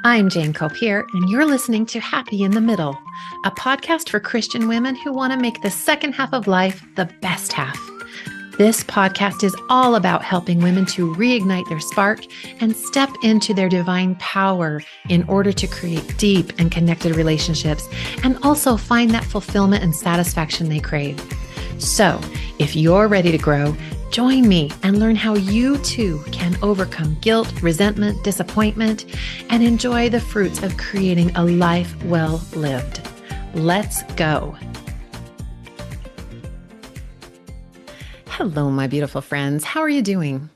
I'm Jane Copier, and you're listening to Happy in the Middle, a podcast for Christian women who want to make the second half of life the best half. This podcast is all about helping women to reignite their spark and step into their divine power in order to create deep and connected relationships and also find that fulfillment and satisfaction they crave. So, if you're ready to grow, join me and learn how you too can overcome guilt, resentment, disappointment, and enjoy the fruits of creating a life well lived. Let's go. Hello, my beautiful friends. How are you doing?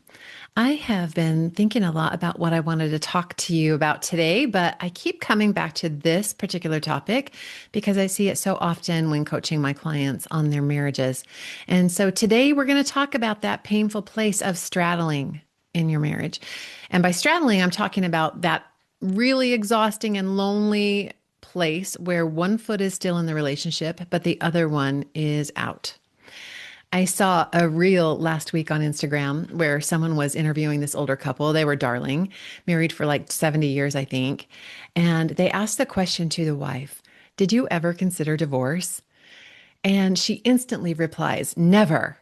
I have been thinking a lot about what I wanted to talk to you about today, but I keep coming back to this particular topic because I see it so often when coaching my clients on their marriages. And so today we're going to talk about that painful place of straddling in your marriage. And by straddling, I'm talking about that really exhausting and lonely place where one foot is still in the relationship, but the other one is out. I saw a reel last week on Instagram where someone was interviewing this older couple. They were darling, married for like 70 years, I think. And they asked the question to the wife, "Did you ever consider divorce?" And she instantly replies, "Never."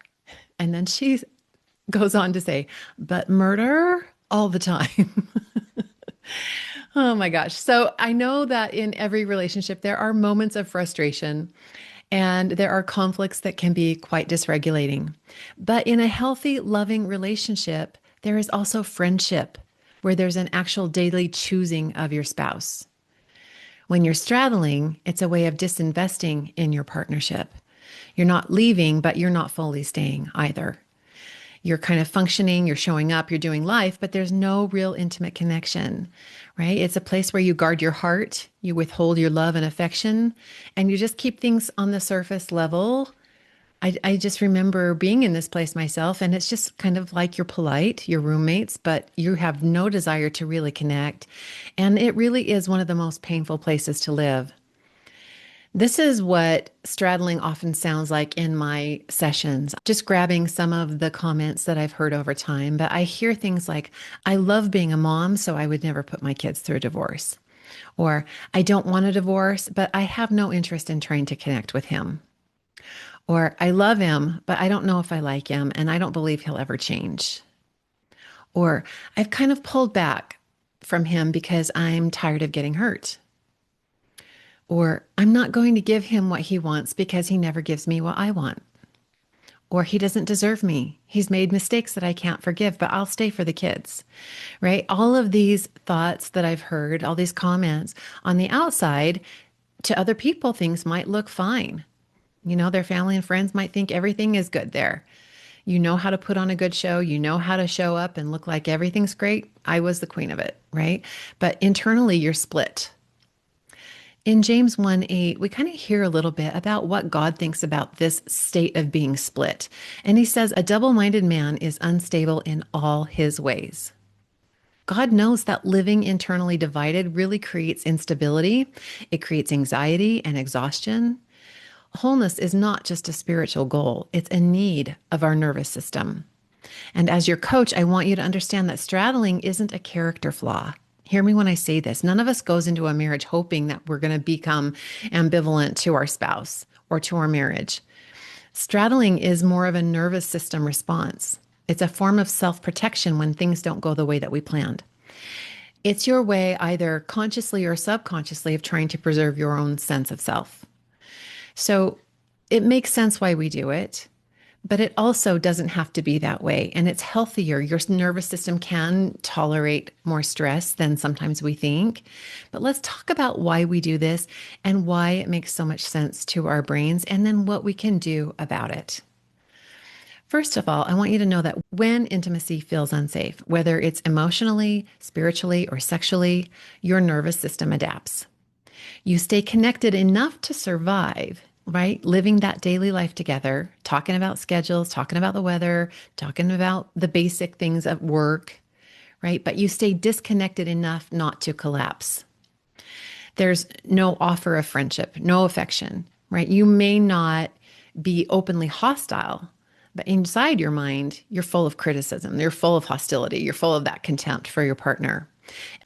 And then she goes on to say, "But murder all the time." Oh my gosh. So I know that in every relationship, there are moments of frustration. And there are conflicts that can be quite dysregulating. But in a healthy, loving relationship, there is also friendship, where there's an actual daily choosing of your spouse. When you're straddling, it's a way of disinvesting in your partnership. You're not leaving, but you're not fully staying either. You're kind of functioning, you're showing up, you're doing life, but there's no real intimate connection, right? It's a place where you guard your heart, you withhold your love and affection, and you just keep things on the surface level. I just remember being in this place myself, and it's just kind of like you're polite, you're roommates, but you have no desire to really connect. And it really is one of the most painful places to live. This is what straddling often sounds like in my sessions, just grabbing some of the comments that I've heard over time. But I hear things like, "I love being a mom, so I would never put my kids through a divorce." Or, "I don't want a divorce, but I have no interest in trying to connect with him." Or, "I love him, but I don't know if I like him, and I don't believe he'll ever change." Or, "I've kind of pulled back from him because I'm tired of getting hurt." Or, "I'm not going to give him what he wants because he never gives me what I want." Or, "He doesn't deserve me. He's made mistakes that I can't forgive, but I'll stay for the kids," right? All of these thoughts that I've heard, all these comments on the outside, to other people, things might look fine. You know, their family and friends might think everything is good there. You know how to put on a good show. You know how to show up and look like everything's great. I was the queen of it, right? But internally, you're split. In James 1:8, we kind of hear a little bit about what God thinks about this state of being split. And he says, "A double-minded man is unstable in all his ways." God knows that living internally divided really creates instability. It creates anxiety and exhaustion. Wholeness is not just a spiritual goal. It's a need of our nervous system. And as your coach, I want you to understand that straddling isn't a character flaw. Hear me when I say this. None of us goes into a marriage hoping that we're going to become ambivalent to our spouse or to our marriage. Straddling is more of a nervous system response. It's a form of self-protection when things don't go the way that we planned. It's your way, either consciously or subconsciously, of trying to preserve your own sense of self. So it makes sense why we do it. But it also doesn't have to be that way. And it's healthier. Your nervous system can tolerate more stress than sometimes we think. But let's talk about why we do this and why it makes so much sense to our brains, and then what we can do about it. First of all, I want you to know that when intimacy feels unsafe, whether it's emotionally, spiritually, or sexually, your nervous system adapts. You stay connected enough to survive, right? Living that daily life together, talking about schedules, talking about the weather, talking about the basic things at work, right? But you stay disconnected enough not to collapse. There's no offer of friendship, no affection, right? You may not be openly hostile, but inside your mind, you're full of criticism. You're full of hostility. You're full of that contempt for your partner.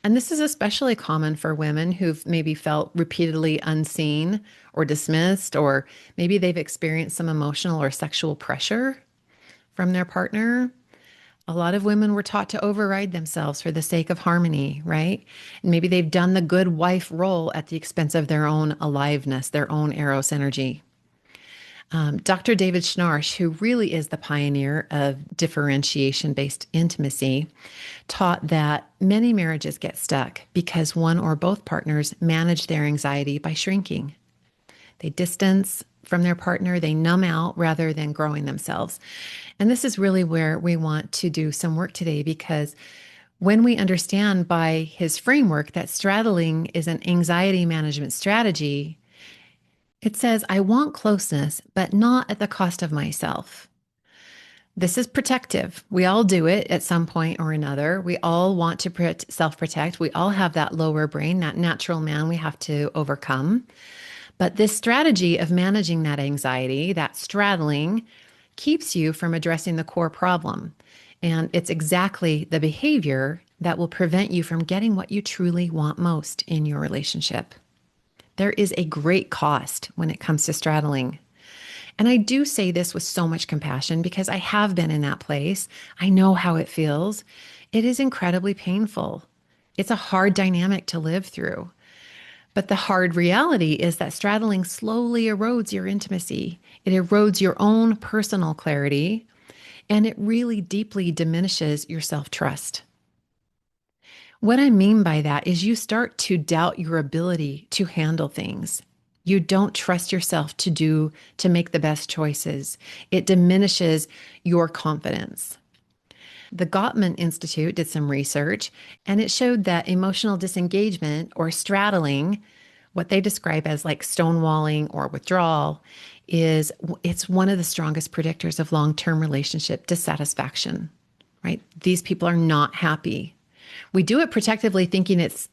And this is especially common for women who've maybe felt repeatedly unseen or dismissed, or maybe they've experienced some emotional or sexual pressure from their partner. A lot of women were taught to override themselves for the sake of harmony, right? And maybe they've done the good wife role at the expense of their own aliveness, their own eros energy. Dr. David Schnarch, who really is the pioneer of differentiation based intimacy, taught that many marriages get stuck because one or both partners manage their anxiety by shrinking. They distance from their partner, they numb out rather than growing themselves. And this is really where we want to do some work today, because when we understand by his framework that straddling is an anxiety management strategy, it says, I want closeness, but not at the cost of myself. This is protective. We all do it at some point or another. We all want to self protect. We all have that lower brain, that natural man we have to overcome. But this strategy of managing that anxiety, that straddling, keeps you from addressing the core problem. And it's exactly the behavior that will prevent you from getting what you truly want most in your relationship. There is a great cost when it comes to straddling. And I do say this with so much compassion because I have been in that place. I know how it feels. It is incredibly painful. It's a hard dynamic to live through. But the hard reality is that straddling slowly erodes your intimacy. It erodes your own personal clarity, and it really deeply diminishes your self-trust. What I mean by that is you start to doubt your ability to handle things. You don't trust yourself to make the best choices. It diminishes your confidence. The Gottman Institute did some research, and it showed that emotional disengagement, or straddling, what they describe as like stonewalling or withdrawal, it's one of the strongest predictors of long-term relationship dissatisfaction, right? These people are not happy. We do it protectively, thinking it's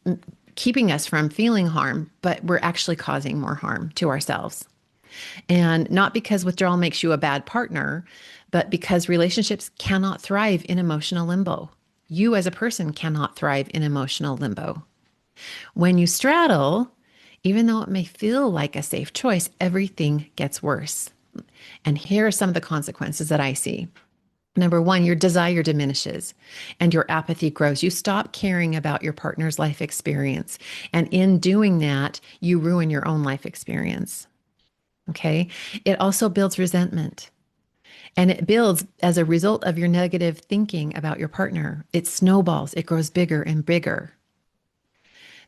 keeping us from feeling harm, but we're actually causing more harm to ourselves. And not because withdrawal makes you a bad partner, but because relationships cannot thrive in emotional limbo. You as a person cannot thrive in emotional limbo. When you straddle, even though it may feel like a safe choice, everything gets worse. And here are some of the consequences that I see. Number one, your desire diminishes and your apathy grows. You stop caring about your partner's life experience. And in doing that, you ruin your own life experience. Okay. It also builds resentment. And it builds as a result of your negative thinking about your partner. It snowballs, it grows bigger and bigger.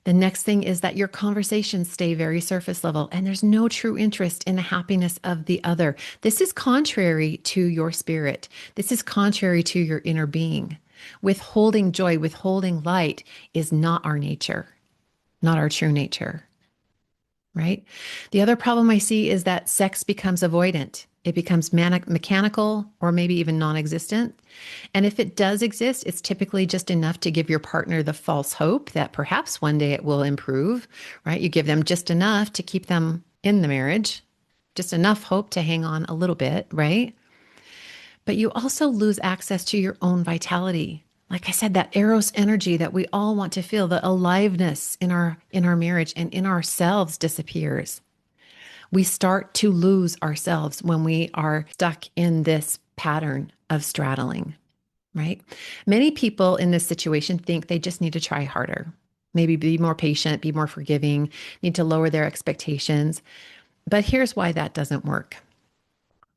The next thing is that your conversations stay very surface level and there's no true interest in the happiness of the other. This is contrary to your spirit. This is contrary to your inner being. Withholding joy, withholding light is not our nature, not our true nature, right? The other problem I see is that sex becomes avoidant. It becomes mechanical or maybe even non-existent. And if it does exist, it's typically just enough to give your partner the false hope that perhaps one day it will improve, right? You give them just enough to keep them in the marriage, just enough hope to hang on a little bit, right? But you also lose access to your own vitality. Like I said, that eros energy that we all want to feel, the aliveness in our marriage and in ourselves disappears. We start to lose ourselves when we are stuck in this pattern of straddling, right? Many people in this situation think they just need to try harder, maybe be more patient, be more forgiving, need to lower their expectations. But here's why that doesn't work.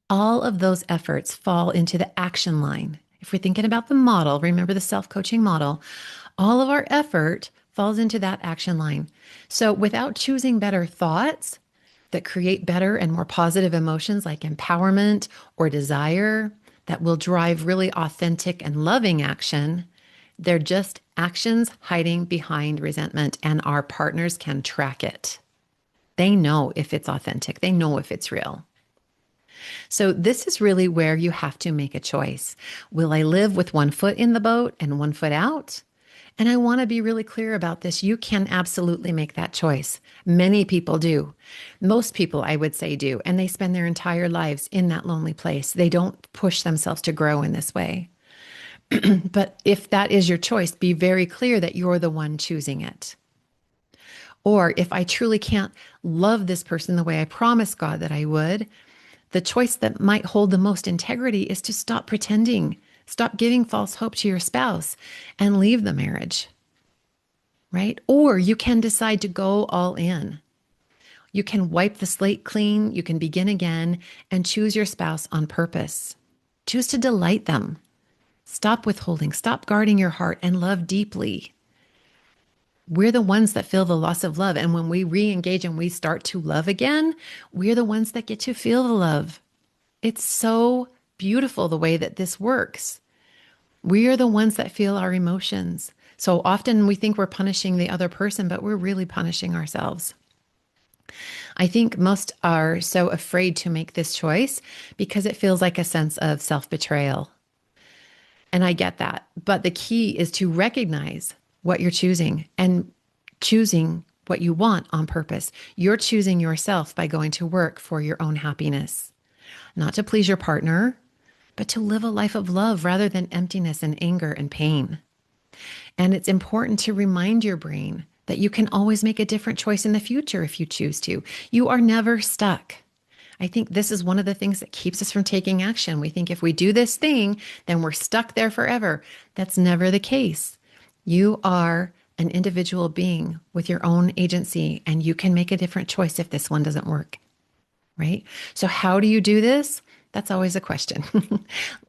All of those efforts fall into the action line. If we're thinking about the model, remember the self-coaching model, all of our effort falls into that action line. So without choosing better thoughts that create better and more positive emotions like empowerment or desire that will drive really authentic and loving action, they're just actions hiding behind resentment, and our partners can track it. They know if it's authentic. They know if it's real. So this is really where you have to make a choice. Will I live with one foot in the boat and one foot out? And I want to be really clear about this. You can absolutely make that choice. Many people do. Most people, I would say, do. And they spend their entire lives in that lonely place. They don't push themselves to grow in this way. But if that is your choice, be very clear that you're the one choosing it. Or if I truly can't love this person the way I promised God that I would, the choice that might hold the most integrity is to stop pretending, stop giving false hope to your spouse and leave the marriage, right? Or you can decide to go all in. You can wipe the slate clean, you can begin again and choose your spouse on purpose. Choose to delight them. Stop withholding, stop guarding your heart and love deeply. We're the ones that feel the loss of love. And when we re engage and we start to love again, we're the ones that get to feel the love. It's so beautiful the way that this works. We are the ones that feel our emotions. So often we think we're punishing the other person, but we're really punishing ourselves. I think most are so afraid to make this choice because it feels like a sense of self betrayal. And I get that. But the key is to recognize what you're choosing and choosing what you want on purpose. You're choosing yourself by going to work for your own happiness, not to please your partner, but to live a life of love rather than emptiness and anger and pain. And it's important to remind your brain that you can always make a different choice in the future if you choose to. You are never stuck. I think this is one of the things that keeps us from taking action. We think if we do this thing, then we're stuck there forever. That's never the case. You are an individual being with your own agency, and you can make a different choice if this one doesn't work, right? So how do you do this? That's always a question.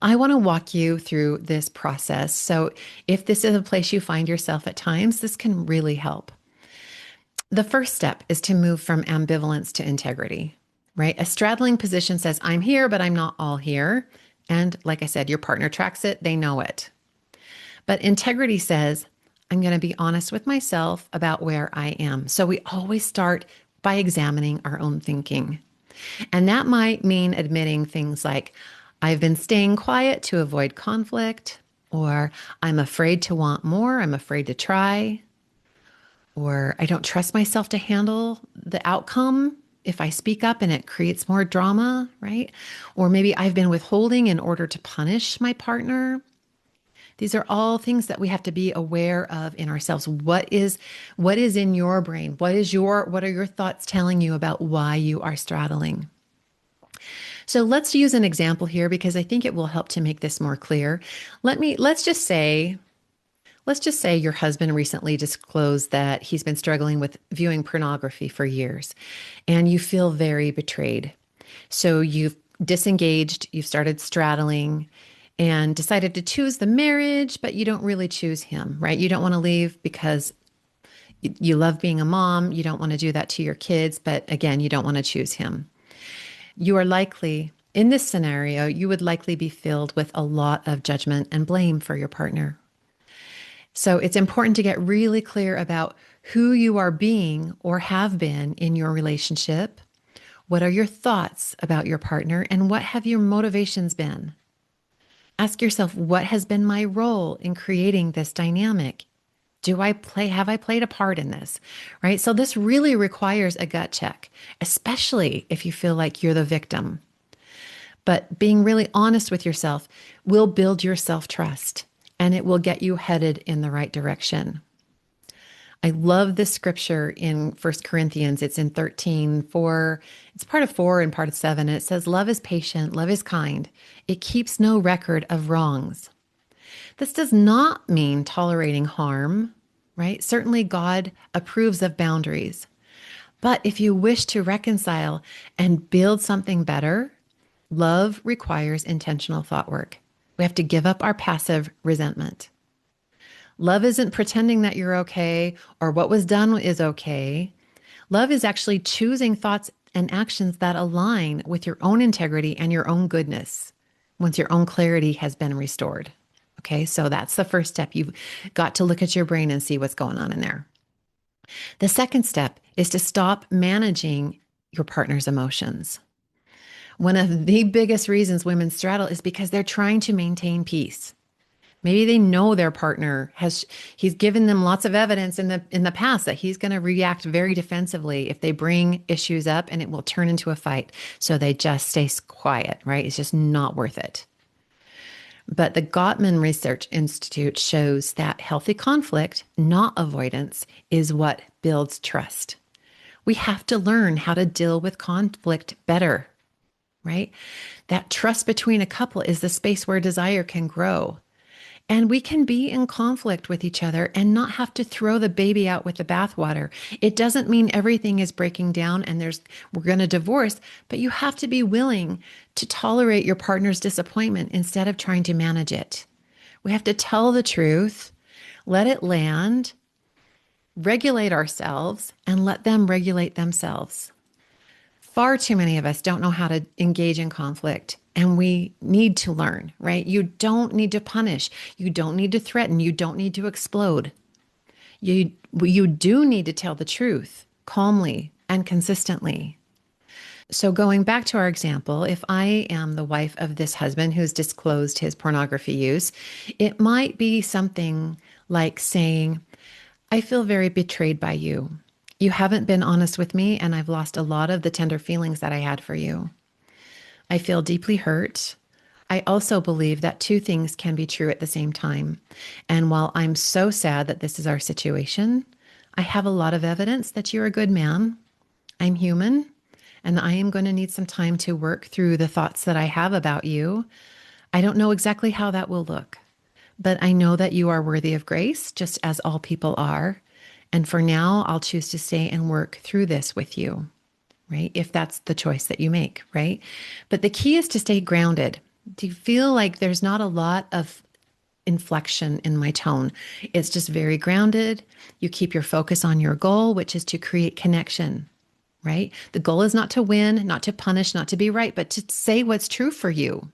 I want to walk you through this process. So if this is a place you find yourself at times, this can really help. The first step is to move from ambivalence to integrity, right? A straddling position says, I'm here, but I'm not all here. And like I said, your partner tracks it, they know it. But integrity says, I'm going to be honest with myself about where I am. So we always start by examining our own thinking. And that might mean admitting things like, I've been staying quiet to avoid conflict, or I'm afraid to want more, I'm afraid to try, or I don't trust myself to handle the outcome if I speak up and it creates more drama, right? Or maybe I've been withholding in order to punish my partner. These are all things that we have to be aware of in ourselves. What is in your brain? What are your thoughts telling you about why you are straddling? So let's use an example here because I think it will help to make this more clear. Let's just say your husband recently disclosed that he's been struggling with viewing pornography for years, and you feel very betrayed. So you've disengaged, you've started straddling, and decided to choose the marriage, but you don't really choose him, right? You don't want to leave because you love being a mom. You don't want to do that to your kids, but again, you don't want to choose him. You are likely, in this scenario, you would likely be filled with a lot of judgment and blame for your partner. So it's important to get really clear about who you are being or have been in your relationship. What are your thoughts about your partner, and what have your motivations been? Ask yourself, what has been my role in creating this dynamic? Have I played a part in this? Right? So this really requires a gut check, especially if you feel like you're the victim. But being really honest with yourself will build your self-trust, and it will get you headed in the right direction. I love this scripture in 1 Corinthians. It's in 13:4. It's part of 4 and part of 7. And it says, love is patient, love is kind. It keeps no record of wrongs. This does not mean tolerating harm, right? Certainly God approves of boundaries. But if you wish to reconcile and build something better, love requires intentional thought work. We have to give up our passive resentment. Love isn't pretending that you're okay or what was done is okay. Love is actually choosing thoughts and actions that align with your own integrity and your own goodness once your own clarity has been restored. Okay, so that's the first step. You've got to look at your brain and see what's going on in there. The second step is to stop managing your partner's emotions. One of the biggest reasons women straddle is because they're trying to maintain peace. Maybe they know their partner he's given them lots of evidence in the past that he's going to react very defensively if they bring issues up, and it will turn into a fight. So they just stay quiet, right? It's just not worth it. But the Gottman Research Institute shows that healthy conflict, not avoidance, is what builds trust. We have to learn how to deal with conflict better, right? That trust between a couple is the space where desire can grow. And we can be in conflict with each other and not have to throw the baby out with the bathwater. It doesn't mean everything is breaking down and we're going to divorce, but you have to be willing to tolerate your partner's disappointment instead of trying to manage it. We have to tell the truth, let it land, regulate ourselves, and let them regulate themselves. Far too many of us don't know how to engage in conflict, and we need to learn, right? You don't need to punish. You don't need to threaten. You don't need to explode. You do need to tell the truth calmly and consistently. So, going back to our example, if I am the wife of this husband who's disclosed his pornography use, it might be something like saying, I feel very betrayed by you. You haven't been honest with me, and I've lost a lot of the tender feelings that I had for you. I feel deeply hurt. I also believe that two things can be true at the same time. And while I'm so sad that this is our situation, I have a lot of evidence that you're a good man. I'm human, and I am going to need some time to work through the thoughts that I have about you. I don't know exactly how that will look, but I know that you are worthy of grace, just as all people are. And for now, I'll choose to stay and work through this with you, right? If that's the choice that you make, right? But the key is to stay grounded. Do you feel like there's not a lot of inflection in my tone? It's just very grounded. You keep your focus on your goal, which is to create connection, right? The goal is not to win, not to punish, not to be right, but to say what's true for you.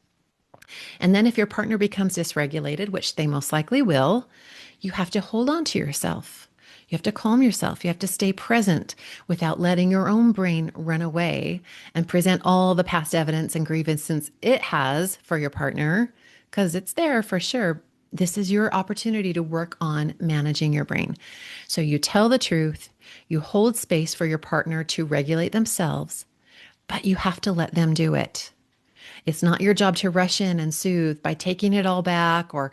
And then if your partner becomes dysregulated, which they most likely will, you have to hold on to yourself. You have to calm yourself. You have to stay present without letting your own brain run away and present all the past evidence and grievances it has for your partner, because it's there for sure. This is your opportunity to work on managing your brain. So you tell the truth, you hold space for your partner to regulate themselves, but you have to let them do it. It's not your job to rush in and soothe by taking it all back or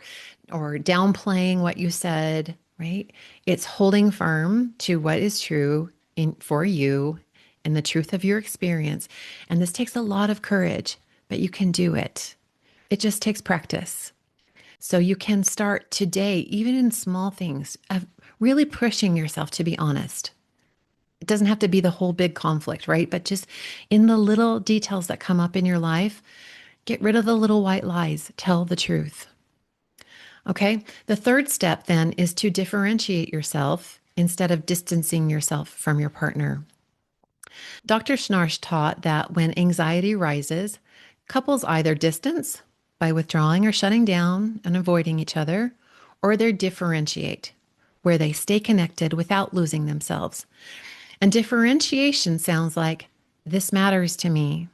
downplaying what you said, right? It's holding firm to what is true for you and the truth of your experience. And this takes a lot of courage, but you can do it. It just takes practice. So you can start today, even in small things, of really pushing yourself to be honest. It doesn't have to be the whole big conflict, right? But just in the little details that come up in your life, get rid of the little white lies, tell the truth. Okay. The third step then is to differentiate yourself instead of distancing yourself from your partner. Dr. Schnarch taught that when anxiety rises, couples either distance by withdrawing or shutting down and avoiding each other, or they differentiate, where they stay connected without losing themselves. And differentiation sounds like, this matters to me.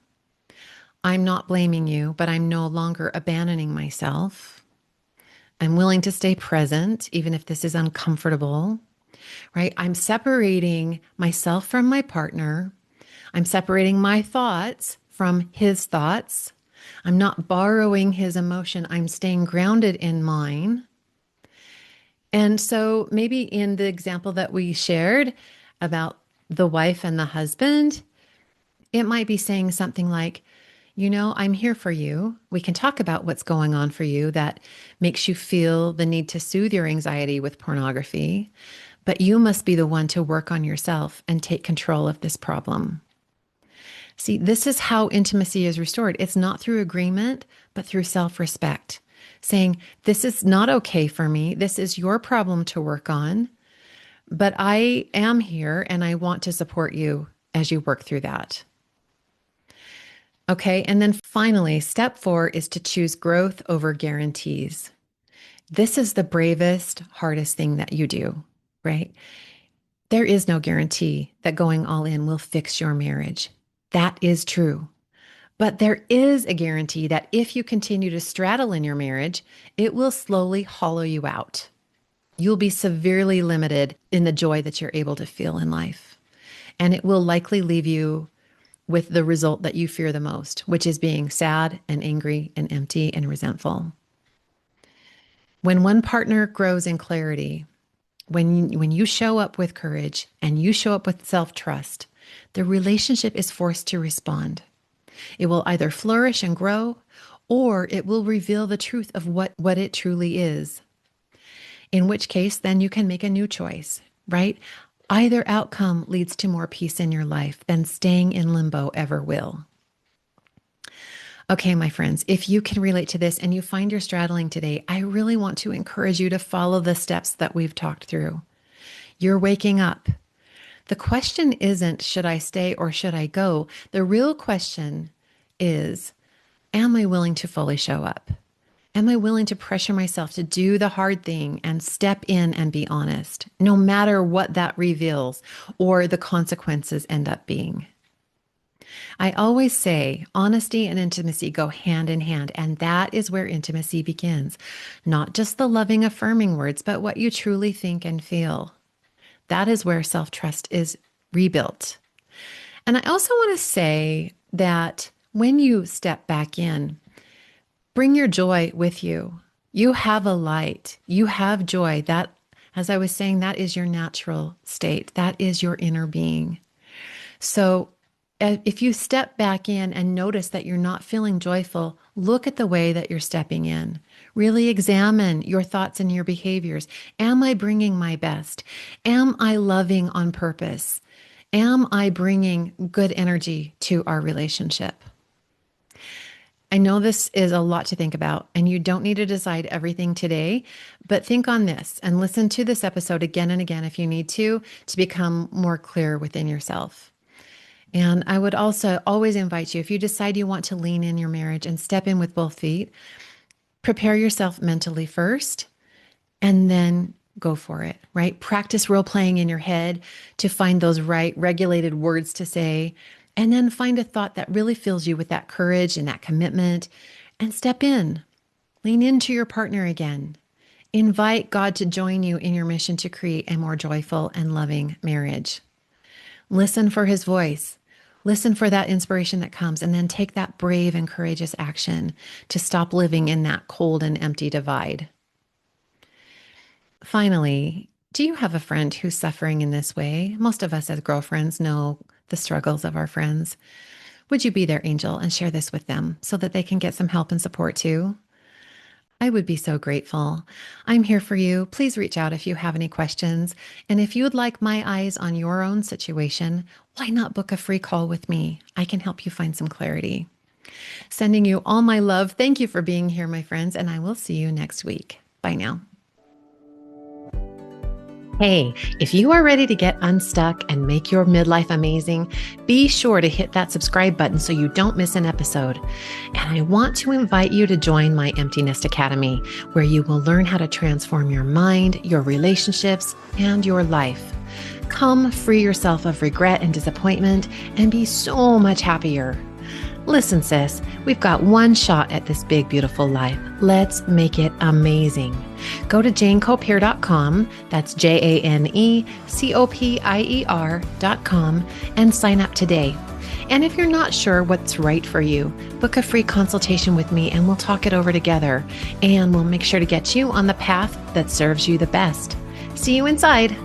I'm not blaming you, but I'm no longer abandoning myself. I'm willing to stay present, even if this is uncomfortable, right? I'm separating myself from my partner. I'm separating my thoughts from his thoughts. I'm not borrowing his emotion. I'm staying grounded in mine. And so maybe in the example that we shared about the wife and the husband, it might be saying something like, I'm here for you. We can talk about what's going on for you that makes you feel the need to soothe your anxiety with pornography, but you must be the one to work on yourself and take control of this problem. See, this is how intimacy is restored. It's not through agreement, but through self-respect. Saying, this is not okay for me. This is your problem to work on, but I am here and I want to support you as you work through that. Okay. And then finally, step 4 is to choose growth over guarantees. This is the bravest, hardest thing that you do, right? There is no guarantee that going all in will fix your marriage. That is true. But there is a guarantee that if you continue to straddle in your marriage, it will slowly hollow you out. You'll be severely limited in the joy that you're able to feel in life. And it will likely leave you with the result that you fear the most, which is being sad and angry and empty and resentful. When one partner grows in clarity, when you show up with courage and you show up with self-trust, the relationship is forced to respond. It will either flourish and grow, or it will reveal the truth of what it truly is. In which case, then you can make a new choice, right? Either outcome leads to more peace in your life than staying in limbo ever will. Okay, my friends, if you can relate to this and you find you're straddling today, I really want to encourage you to follow the steps that we've talked through. You're waking up. The question isn't, should I stay or should I go? The real question is, am I willing to fully show up? Am I willing to pressure myself to do the hard thing and step in and be honest, no matter what that reveals or the consequences end up being? I always say honesty and intimacy go hand in hand, and that is where intimacy begins. Not just the loving, affirming words, but what you truly think and feel. That is where self-trust is rebuilt. And I also want to say that when you step back in, bring your joy with you. You have a light. You have joy. That, as I was saying, that is your natural state. That is your inner being. So if you step back in and notice that you're not feeling joyful, look at the way that you're stepping in. Really examine your thoughts and your behaviors. Am I bringing my best? Am I loving on purpose? Am I bringing good energy to our relationship? I know this is a lot to think about, and you don't need to decide everything today, but think on this and listen to this episode again and again if you need to become more clear within yourself. And I would also always invite you, if you decide you want to lean in your marriage and step in with both feet, prepare yourself mentally first and then go for it, right? Practice role playing in your head to find those right regulated words to say, and then find a thought that really fills you with that courage and that commitment and step in. Lean into your partner again. Invite God to join you in your mission to create a more joyful and loving marriage. Listen for his voice. Listen for that inspiration that comes, and then take that brave and courageous action to stop living in that cold and empty divide. Finally, do you have a friend who's suffering in this way? Most of us as girlfriends know the struggles of our friends. Would you be their angel and share this with them so that they can get some help and support too? I would be so grateful. I'm here for you. Please reach out if you have any questions. And if you would like my eyes on your own situation, why not book a free call with me? I can help you find some clarity. Sending you all my love. Thank you for being here, my friends, and I will see you next week. Bye now. Hey, if you are ready to get unstuck and make your midlife amazing, be sure to hit that subscribe button so you don't miss an episode. And I want to invite you to join my Empty Nest Academy, where you will learn how to transform your mind, your relationships, and your life. Come free yourself of regret and disappointment and be so much happier. Listen, sis, we've got one shot at this big, beautiful life. Let's make it amazing. Go to JaneCopier.com, that's JaneCopier.com, and sign up today. And if you're not sure what's right for you, book a free consultation with me and we'll talk it over together. And we'll make sure to get you on the path that serves you the best. See you inside.